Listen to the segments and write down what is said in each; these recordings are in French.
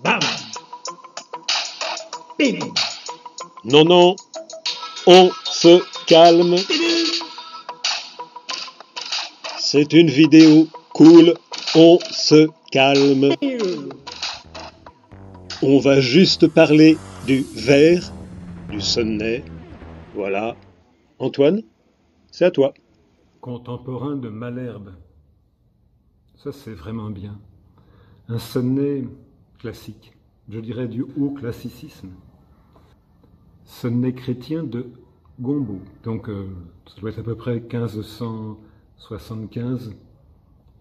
Bam! Bim! Non, non, on se calme. C'est une vidéo cool, on se calme. On va juste parler du ver, du sonnet. Voilà. Antoine, c'est à toi. Contemporain de Malherbe. Ça, c'est vraiment bien. Un sonnet classique, je dirais du haut classicisme. Sonnet chrétien de Gombauld. Donc, ça doit être à peu près 1575,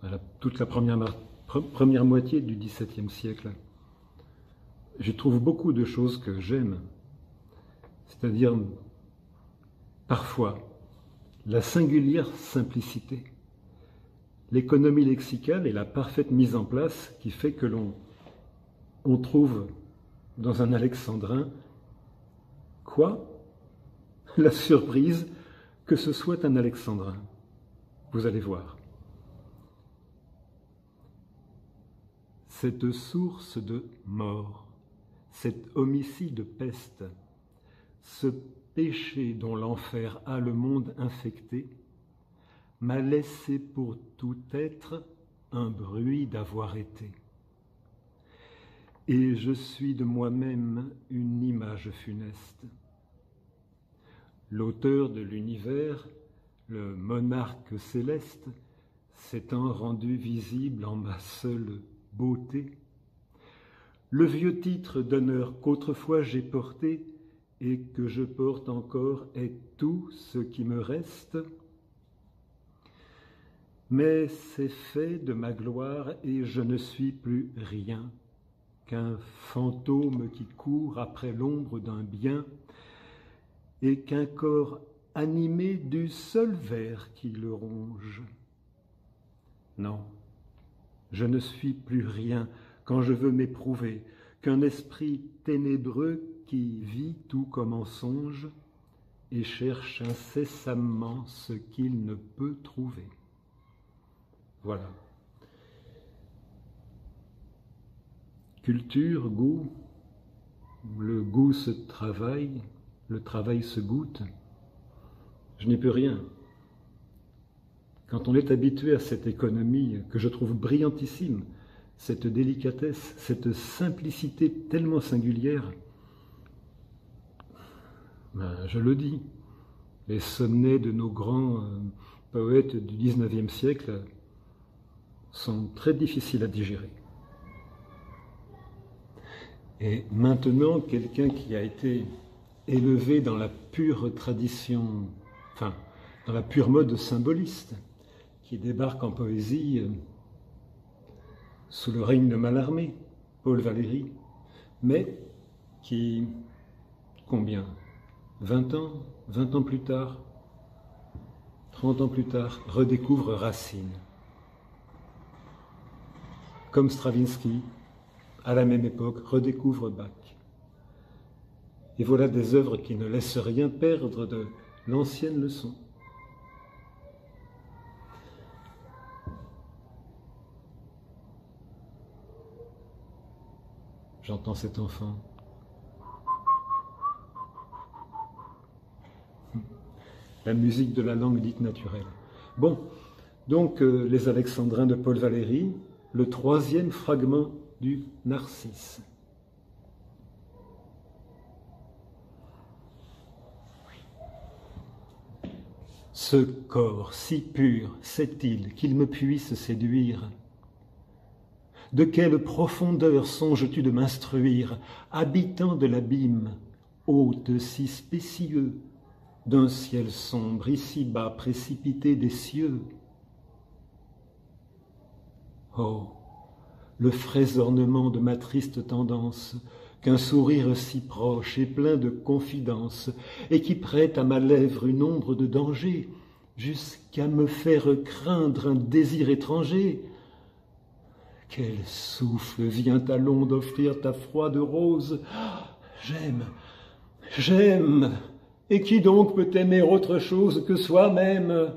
voilà, toute la première moitié du XVIIe siècle. J'y trouve beaucoup de choses que j'aime, c'est-à-dire parfois la singulière simplicité, l'économie lexicale et la parfaite mise en place qui fait que on trouve dans un alexandrin quoi? La surprise que ce soit un alexandrin. Vous allez voir. Cette source de mort, cet homicide de peste, ce péché dont l'enfer a le monde infecté, m'a laissé pour tout être un bruit d'avoir été. Et je suis de moi-même une image funeste. L'auteur de l'univers, le monarque céleste, s'étant rendu visible en ma seule beauté, le vieux titre d'honneur qu'autrefois j'ai porté et que je porte encore est tout ce qui me reste. Mais c'est fait de ma gloire et je ne suis plus rien qu'un fantôme qui court après l'ombre d'un bien et qu'un corps animé du seul ver qui le ronge. Non, je ne suis plus rien quand je veux m'éprouver, qu'un esprit ténébreux qui vit tout comme en songe et cherche incessamment ce qu'il ne peut trouver. Voilà. Culture, goût, le goût se travaille, le travail se goûte. Je n'y peux rien. Quand on est habitué à cette économie que je trouve brillantissime, cette délicatesse, cette simplicité tellement singulière, je le dis, les sonnets de nos grands poètes du XIXe siècle sont très difficiles à digérer. Et maintenant, quelqu'un qui a été élevé dans la pure tradition, enfin, dans la pure mode symboliste, qui débarque en poésie sous le règne de Mallarmé, Paul Valéry, mais qui, combien, 20 ans plus tard, 30 ans plus tard, redécouvre Racine. Comme Stravinsky, à la même époque, redécouvre Bach. Et voilà des œuvres qui ne laissent rien perdre de l'ancienne leçon. J'entends cet enfant. La musique de la langue dite naturelle. Bon, donc les Alexandrins de Paul Valéry, le troisième fragment du Narcisse. Ce corps si pur, sait-il qu'il me puisse séduire? De quelle profondeur songes-tu de m'instruire, habitant de l'abîme, hôte si spécieux, d'un ciel sombre ici-bas précipité des cieux? Oh, le frais ornement de ma triste tendance, qu'un sourire si proche et plein de confidence, et qui prête à ma lèvre une ombre de danger, jusqu'à me faire craindre un désir étranger. Quel souffle vient à l'onde offrir ta froide rose? J'aime, j'aime, et qui donc peut aimer autre chose que soi-même?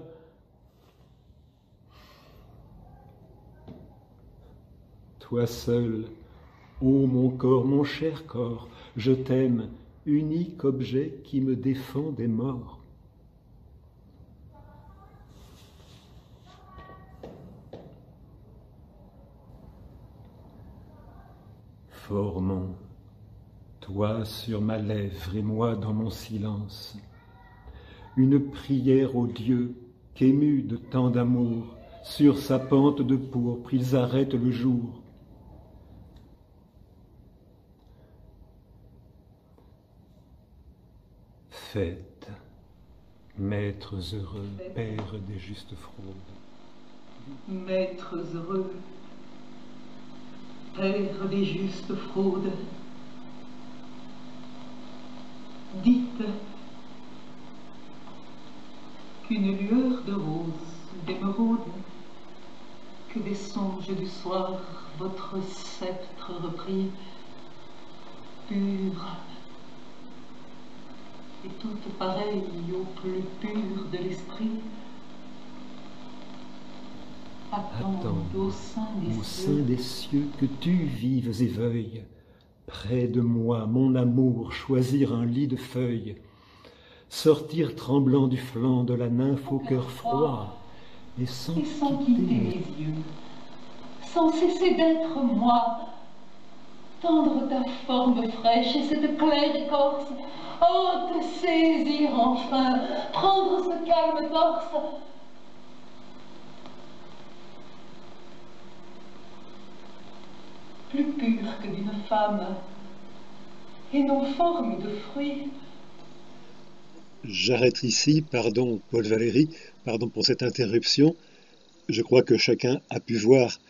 toi seul, ô mon corps, mon cher corps, je t'aime, unique objet qui me défend des morts. Formons, toi sur ma lèvre et moi dans mon silence, une prière aux dieux qu'émus de tant d'amour, sur sa pente de pourpre ils arrêtent le jour. Faites, maîtres heureux, pères des justes fraudes. Maîtres heureux, pères des justes fraudes, dites qu'une lueur de rose ou d'émeraude, que des songes du soir votre sceptre reprit, pur, et toute pareille au plus pur de l'esprit, attendent au sein des cieux que tu vives et veuilles, près de moi, mon amour, choisir un lit de feuilles, sortir tremblant du flanc de la nymphe au cœur froid, et sans quitter les yeux, sans cesser d'être moi, tendre ta forme fraîche et cette claire écorce, oh, te saisir enfin, prendre ce calme torse, plus pur que d'une femme, et non forme de fruit. J'arrête ici, pardon Paul Valéry, pardon pour cette interruption. Je crois que chacun a pu voir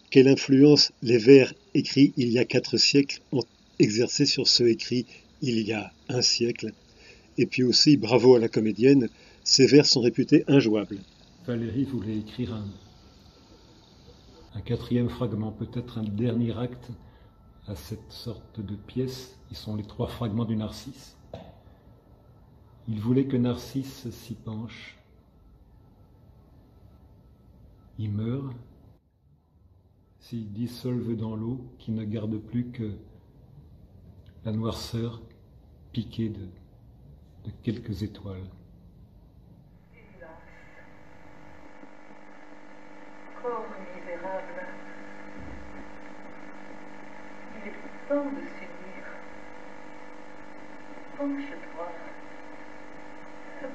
quelle influence les vers écrits il y a 4 siècles ont exercé sur ceux écrits il y a 1 siècle. Et puis aussi, bravo à la comédienne, ces vers sont réputés injouables. Valéry voulait écrire un 4e fragment, peut-être un dernier acte à cette sorte de pièce. Ils sont les 3 fragments du Narcisse. Il voulait que Narcisse s'y penche. Il meurt, s'y dissolve dans l'eau qui ne garde plus que la noirceur piquée de quelques étoiles. Hélas, corps misérable, il est temps de s'unir. Penche-toi,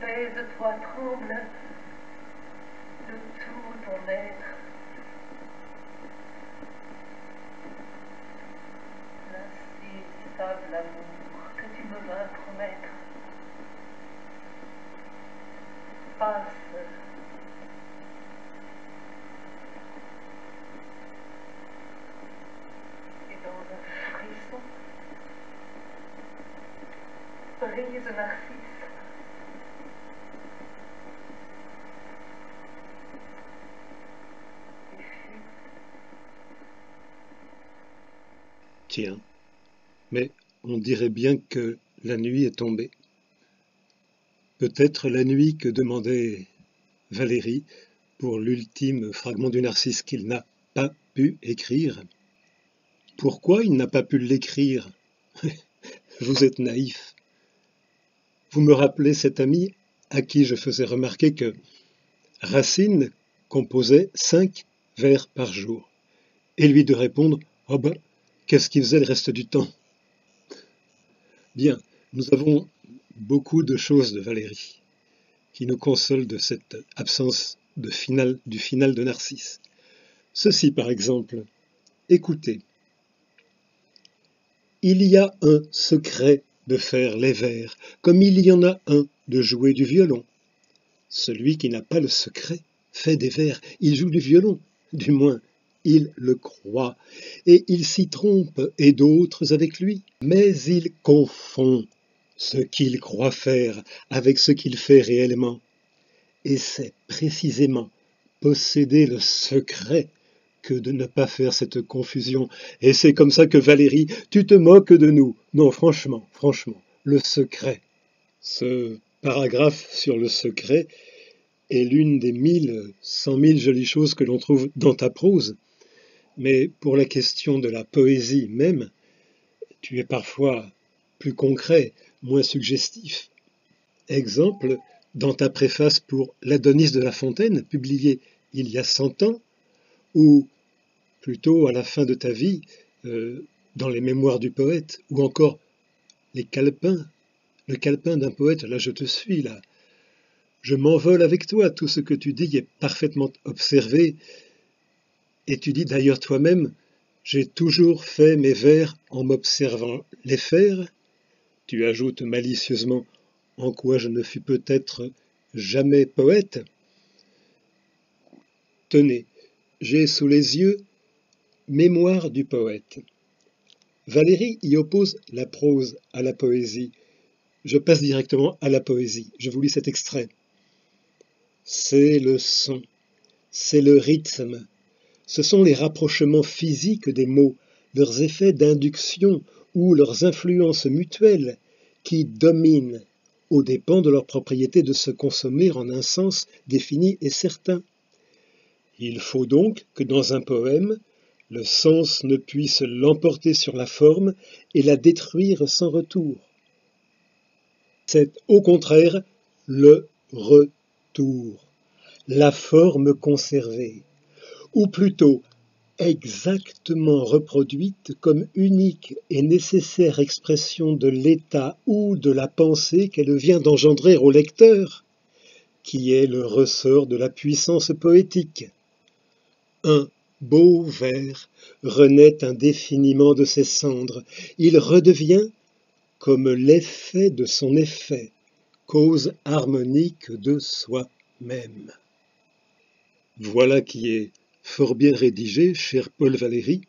baise-toi, tremble de tout ton être. L'insaisissable amour que tu me vas promettre passe. Et dans un frisson brise Narcisse. Tiens, mais on dirait bien que la nuit est tombée. Peut-être la nuit que demandait Valéry pour l'ultime fragment du Narcisse qu'il n'a pas pu écrire. Pourquoi il n'a pas pu l'écrire? Vous êtes naïf. Vous me rappelez cet ami à qui je faisais remarquer que Racine composait 5 vers par jour, et lui de répondre « Oh ben, qu'est-ce qu'il faisait le reste du temps ?» Bien, nous avons beaucoup de choses de Valéry qui nous consolent de cette absence du final de Narcisse. Ceci par exemple, écoutez. Il y a un secret de faire les vers, comme il y en a un de jouer du violon. Celui qui n'a pas le secret fait des vers, il joue du violon, du moins il le croit, et il s'y trompe, et d'autres avec lui, mais il confond ce qu'il croit faire avec ce qu'il fait réellement. Et c'est précisément posséder le secret que de ne pas faire cette confusion. Et c'est comme ça que Valéry, tu te moques de nous. Non, franchement, le secret. Ce paragraphe sur le secret est l'une des 100 000 jolies choses que l'on trouve dans ta prose. Mais pour la question de la poésie même, tu es parfois plus concret, moins suggestif. Exemple, dans ta préface pour l'Adonis de La Fontaine, publiée il y a 100 ans, ou plutôt à la fin de ta vie, dans les Mémoires du poète, ou encore les calepins, le calepin d'un poète, là je te suis, là. Je m'envole avec toi, tout ce que tu dis est parfaitement observé, et tu dis d'ailleurs toi-même, j'ai toujours fait mes vers en m'observant les faire. Tu ajoutes malicieusement, en quoi je ne fus peut-être jamais poète. Tenez, j'ai sous les yeux Mémoires du poète. Valéry y oppose la prose à la poésie. Je passe directement à la poésie. Je vous lis cet extrait. C'est le son, c'est le rythme, ce sont les rapprochements physiques des mots, leurs effets d'induction ou leurs influences mutuelles qui dominent aux dépens de leur propriété de se consommer en un sens défini et certain. Il faut donc que dans un poème, le sens ne puisse l'emporter sur la forme et la détruire sans retour. C'est au contraire le retour, la forme conservée, ou plutôt exactement reproduite comme unique et nécessaire expression de l'état ou de la pensée qu'elle vient d'engendrer au lecteur, qui est le ressort de la puissance poétique. Un beau vers renaît indéfiniment de ses cendres, il redevient, comme l'effet de son effet, cause harmonique de soi-même. Voilà qui est fort bien rédigé, cher Paul Valéry,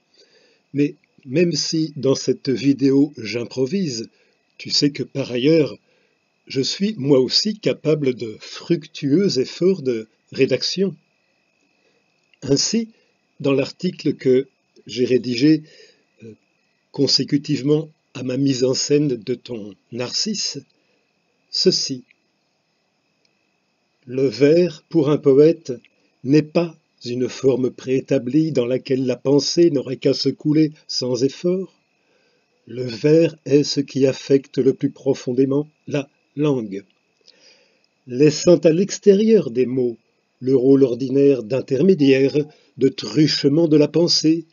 mais même si dans cette vidéo j'improvise, tu sais que par ailleurs, je suis moi aussi capable de fructueux efforts de rédaction. Ainsi, dans l'article que j'ai rédigé consécutivement à ma mise en scène de ton Narcisse, ceci. Le vers, pour un poète, n'est pas une forme préétablie dans laquelle la pensée n'aurait qu'à se couler sans effort. Le vers est ce qui affecte le plus profondément la langue. Laissant à l'extérieur des mots le rôle ordinaire d'intermédiaire, de truchement de la pensée,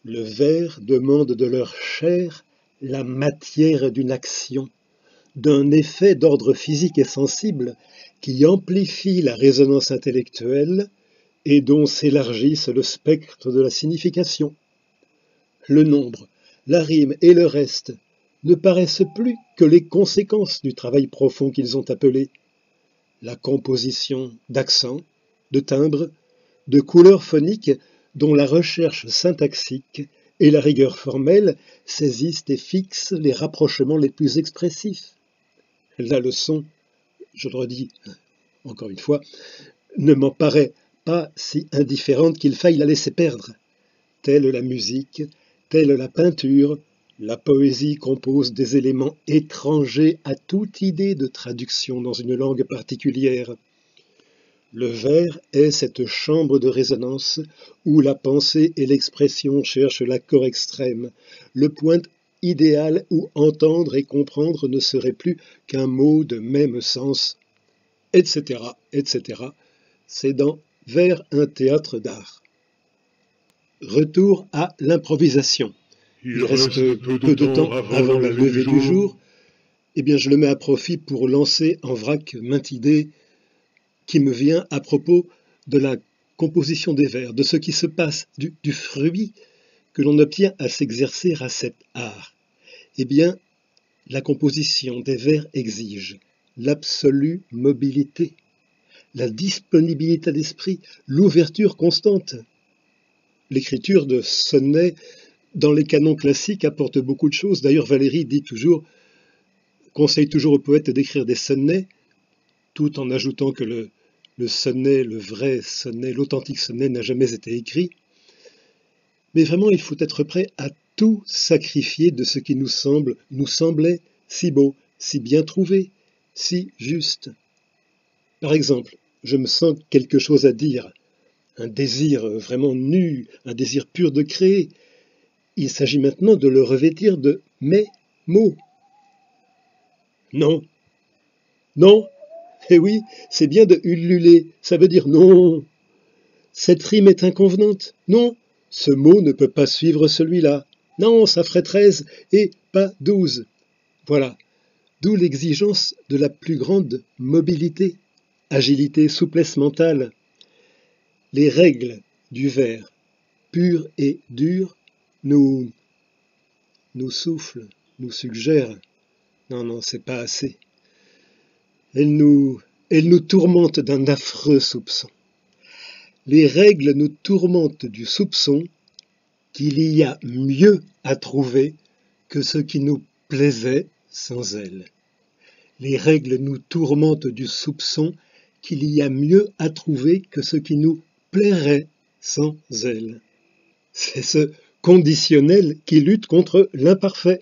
le vers demande de leur chair la matière d'une action, d'un effet d'ordre physique et sensible qui amplifie la résonance intellectuelle et dont s'élargisse le spectre de la signification. Le nombre, la rime et le reste ne paraissent plus que les conséquences du travail profond qu'ils ont appelé la composition d'accents, de timbres, de couleurs phoniques dont la recherche syntaxique et la rigueur formelle saisissent et fixent les rapprochements les plus expressifs. La leçon, je le redis encore une fois, ne m'en paraît pas si indifférente qu'il faille la laisser perdre. Telle la musique, telle la peinture, la poésie compose des éléments étrangers à toute idée de traduction dans une langue particulière. Le vers est cette chambre de résonance où la pensée et l'expression cherchent l'accord extrême, le point idéal où entendre et comprendre ne serait plus qu'un mot de même sens, etc., etc. C'est dans Vers un théâtre d'art. Retour à l'improvisation. Il reste peu de temps avant la levée du jour. Eh bien, je le mets à profit pour lancer en vrac mainte idée qui me vient à propos de la composition des vers, de ce qui se passe, du fruit que l'on obtient à s'exercer à cet art. Eh bien, la composition des vers exige l'absolue mobilité, la disponibilité d'esprit, l'ouverture constante. L'écriture de sonnets dans les canons classiques apporte beaucoup de choses. D'ailleurs, Valéry conseille toujours aux poètes d'écrire des sonnets, tout en ajoutant que le sonnet, le vrai sonnet, l'authentique sonnet n'a jamais été écrit. Mais vraiment, il faut être prêt à tout sacrifier de ce qui nous semblait si beau, si bien trouvé, si juste. Par exemple, je me sens quelque chose à dire. un désir vraiment nu, un désir pur de créer. Il s'agit maintenant de le revêtir de mes mots. Non, non, eh oui, c'est bien de ululer, ça veut dire non. Cette rime est inconvenante, non, ce mot ne peut pas suivre celui-là. Non, ça ferait 13 et pas 12. Voilà, d'où l'exigence de la plus grande mobilité, agilité, souplesse mentale. Les règles du vers, pur et dur, nous soufflent, nous suggèrent. Non, non, c'est pas assez. Elles nous tourmentent d'un affreux soupçon. Les règles nous tourmentent du soupçon qu'il y a mieux à trouver que ce qui nous plaisait sans elles. Les règles nous tourmentent du soupçon qu'il y a mieux à trouver que ce qui nous plairait sans elles. C'est ce conditionnel qui lutte contre l'imparfait.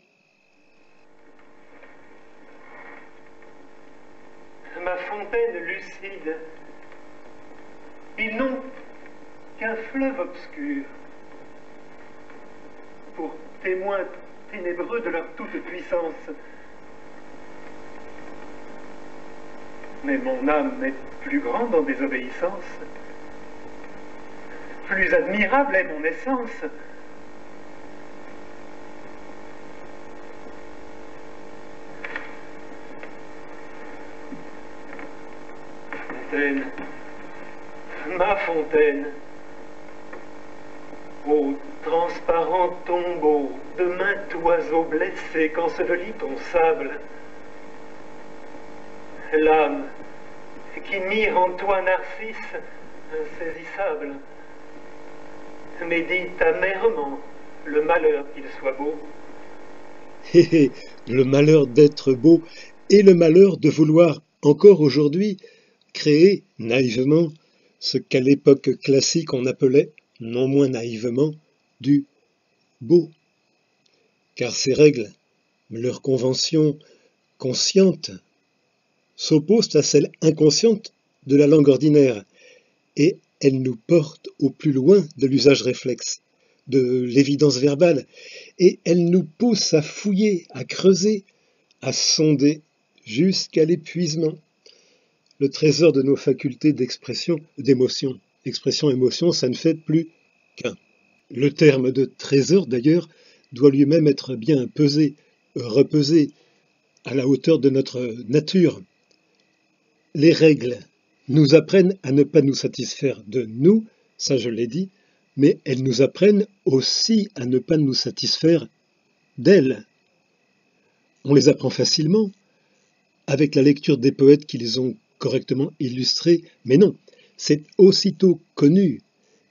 Ma fontaine lucide, ils n'ont qu'un fleuve obscur pour témoin ténébreux de leur toute-puissance. Mais mon âme est plus grande en désobéissance, plus admirable est mon essence. Fontaine, ma fontaine, ô transparent tombeau de maint oiseau blessé qu'ensevelit ton sable, l'âme qui mire en toi Narcisse insaisissable, médite amèrement le malheur qu'il soit beau. Le malheur d'être beau et le malheur de vouloir encore aujourd'hui créer naïvement ce qu'à l'époque classique on appelait, non moins naïvement, du beau. Car ces règles, leurs conventions conscientes, s'opposent à celles inconscientes de la langue ordinaire, et elles nous portent au plus loin de l'usage réflexe, de l'évidence verbale, et elles nous poussent à fouiller, à creuser, à sonder jusqu'à l'épuisement le trésor de nos facultés d'expression, d'émotion. Expression-émotion, ça ne fait plus qu'un. Le terme de trésor, d'ailleurs, doit lui-même être bien pesé, repesé, à la hauteur de notre nature. Les règles nous apprennent à ne pas nous satisfaire de nous, ça je l'ai dit, mais elles nous apprennent aussi à ne pas nous satisfaire d'elles. On les apprend facilement, avec la lecture des poètes qui les ont correctement illustrés, mais non, c'est aussitôt connu,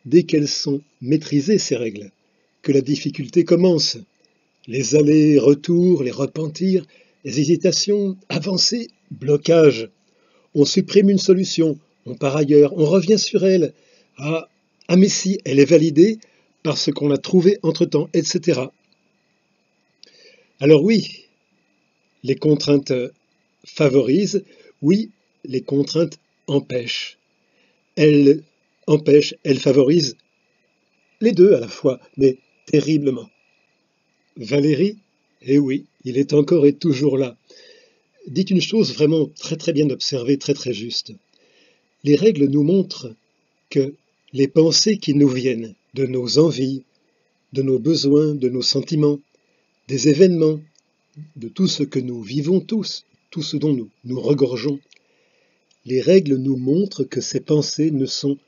dès qu'elles sont maîtrisées, ces règles, que la difficulté commence. Les allers-retours, les repentirs, les hésitations, avancées, blocages. On supprime une solution, on part ailleurs, on revient sur elle. Ah mais si, elle est validée parce qu'on l'a trouvée entre-temps, etc. Alors oui, les contraintes favorisent, oui, les contraintes empêchent. Elles empêchent, elles favorisent les deux à la fois, mais terriblement. Valéry, eh oui, il est encore et toujours là, dit une chose vraiment très très bien observée, très très juste. Les règles nous montrent que les pensées qui nous viennent de nos envies, de nos besoins, de nos sentiments, des événements, de tout ce que nous vivons tous, tout ce dont nous regorgeons, les règles nous montrent que ces pensées ne sont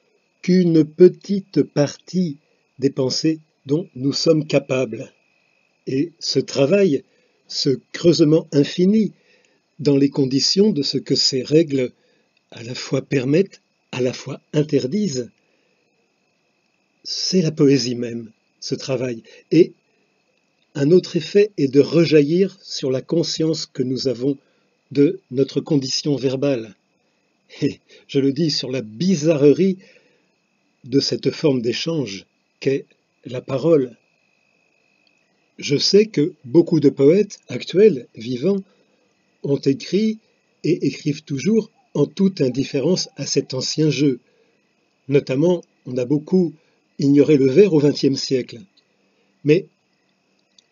qu'une petite partie des pensées dont nous sommes capables. Et ce travail, ce creusement infini dans les conditions de ce que ces règles à la fois permettent, à la fois interdisent, c'est la poésie même, ce travail. Et un autre effet est de rejaillir sur la conscience que nous avons de notre condition verbale. Et je le dis sur la bizarrerie de cette forme d'échange qu'est la parole. Je sais que beaucoup de poètes actuels, vivants, ont écrit et écrivent toujours en toute indifférence à cet ancien jeu. Notamment, On a beaucoup ignoré le vers au XXe siècle. Mais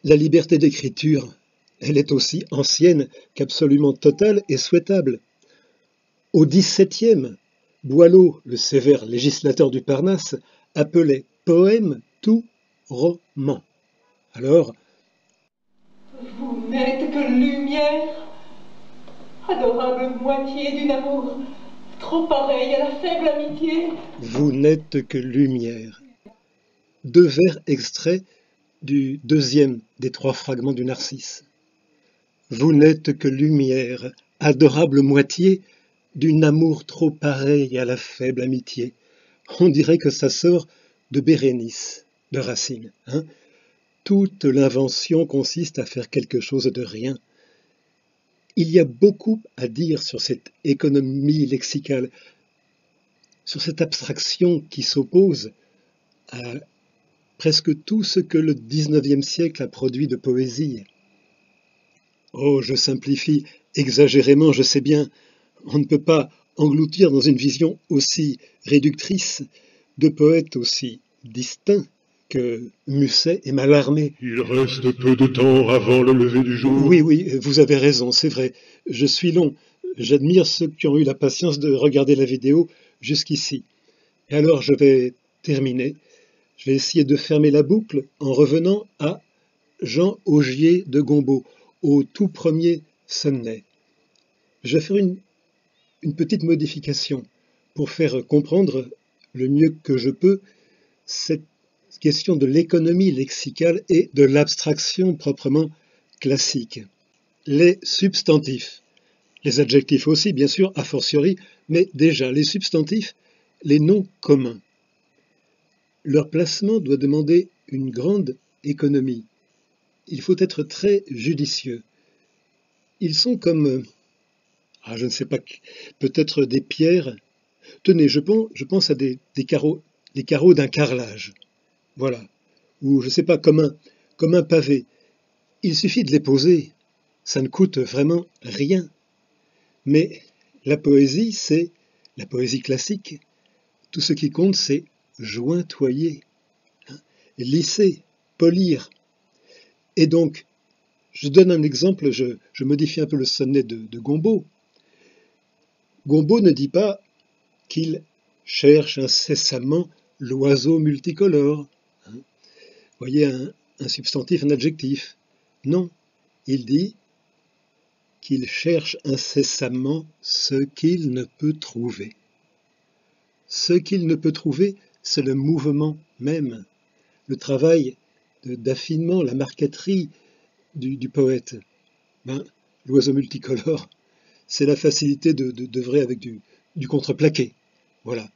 la liberté d'écriture, elle est aussi ancienne qu'absolument totale et souhaitable. Au XVIIe, Boileau, le sévère législateur du Parnasse, appelait poème tout roman. Alors, vous n'êtes que lumière, adorable moitié d'une amour trop pareille à la faible amitié. Vous n'êtes que lumière. 2 vers extraits du 2e des 3 fragments du Narcisse. Vous n'êtes que lumière, adorable moitié d'une amour trop pareille à la faible amitié. On dirait que ça sort de Bérénice, de Racine. Toute l'invention consiste à faire quelque chose de rien. Il y a beaucoup à dire sur cette économie lexicale, sur cette abstraction qui s'oppose à presque tout ce que le XIXe siècle a produit de poésie. Oh, je simplifie exagérément, je sais bien, on ne peut pas engloutir dans une vision aussi réductrice de poètes aussi distincts que Musset et Mallarmé. Il reste peu de temps avant le lever du jour. Oui, vous avez raison, c'est vrai. Je suis long. J'admire ceux qui ont eu la patience de regarder la vidéo jusqu'ici. Et alors, je vais terminer. Je vais essayer de fermer la boucle en revenant à Jean Augier de Gombauld, au tout premier sonnet. Je vais faire une petite modification pour faire comprendre le mieux que je peux cette question de l'économie lexicale et de l'abstraction proprement classique. Les substantifs, les adjectifs aussi, bien sûr, a fortiori, mais déjà les substantifs, les noms communs. Leur placement doit demander une grande économie. Il faut être très judicieux. Ils sont comme, je ne sais pas, peut-être des pierres. Tenez, je pense à des carreaux d'un carrelage. Voilà. Ou, je ne sais pas, comme un pavé. Il suffit de les poser. Ça ne coûte vraiment rien. Mais la poésie, c'est la poésie classique. Tout ce qui compte, c'est jointoyer, lisser, polir. Et donc, je donne un exemple, je modifie un peu le sonnet de Gombauld. Gombauld ne dit pas qu'il cherche incessamment l'oiseau multicolore. Voyez, un substantif, un adjectif. Non, il dit qu'il cherche incessamment ce qu'il ne peut trouver. Ce qu'il ne peut trouver, c'est le mouvement même, le travail d'affinement, la marqueterie du poète. L'oiseau multicolore, c'est la facilité d'œuvrer avec du contreplaqué. Voilà.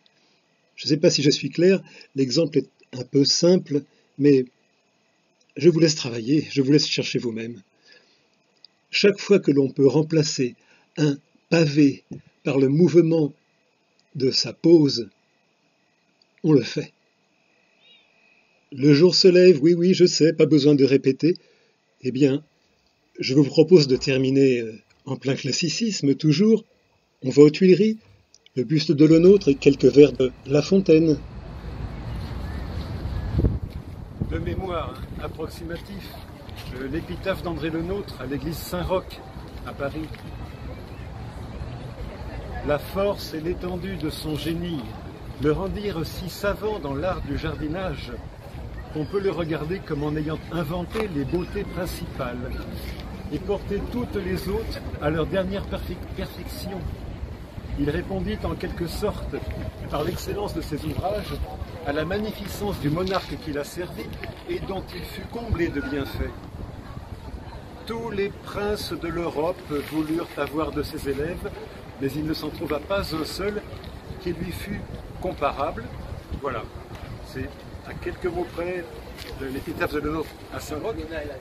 Je ne sais pas si je suis clair, l'exemple est un peu simple, mais je vous laisse travailler, je vous laisse chercher vous-même. Chaque fois que l'on peut remplacer un pavé par le mouvement de sa pose, on le fait. Le jour se lève, oui, je sais, pas besoin de répéter. Eh bien, je vous propose de terminer en plein classicisme, toujours. On va aux Tuileries, le buste de Lenôtre et quelques vers de La Fontaine. De mémoire approximatif, l'épitaphe d'André Lenôtre à l'église Saint-Roch, à Paris. La force et l'étendue de son génie le rendirent si savant dans l'art du jardinage qu'on peut le regarder comme en ayant inventé les beautés principales et porté toutes les autres à leur dernière perfection. Il répondit en quelque sorte, par l'excellence de ses ouvrages, à la magnificence du monarque qu'il a servi et dont il fut comblé de bienfaits. Tous les princes de l'Europe voulurent avoir de ses élèves, mais il ne s'en trouva pas un seul qui lui fût comparable. Voilà, c'est à quelques mots près de l'épitaphe de Lenôtre à Saint-Roch,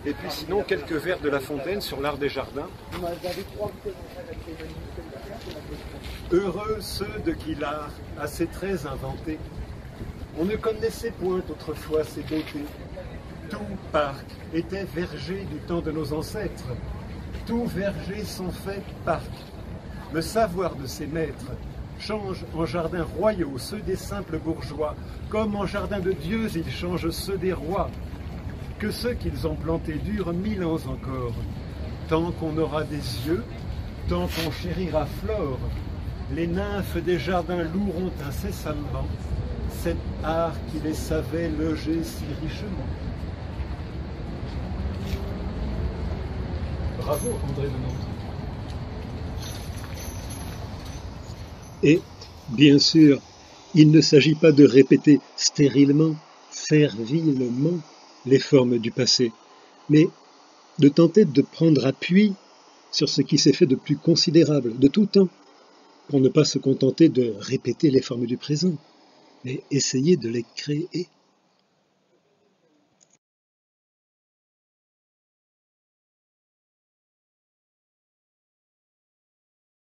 et puis sinon quelques vers de La Fontaine sur l'art des jardins. Heureux ceux de qui l'art a ses traits inventés. On ne connaissait point autrefois ces beautés. Tout parc était verger du temps de nos ancêtres. Tous vergers sont faits parcs. Le savoir de ses maîtres changent en jardins royaux ceux des simples bourgeois, comme en jardins de dieux ils changent ceux des rois. Que ceux qu'ils ont plantés durent 1000 ans encore, tant qu'on aura des yeux, tant qu'on chérira Flore, les nymphes des jardins loueront incessamment cet art qui les savait loger si richement. Bravo, André de Nantes. Et, bien sûr, il ne s'agit pas de répéter stérilement, servilement les formes du passé, mais de tenter de prendre appui sur ce qui s'est fait de plus considérable de tout temps, pour ne pas se contenter de répéter les formes du présent, mais essayer de les créer.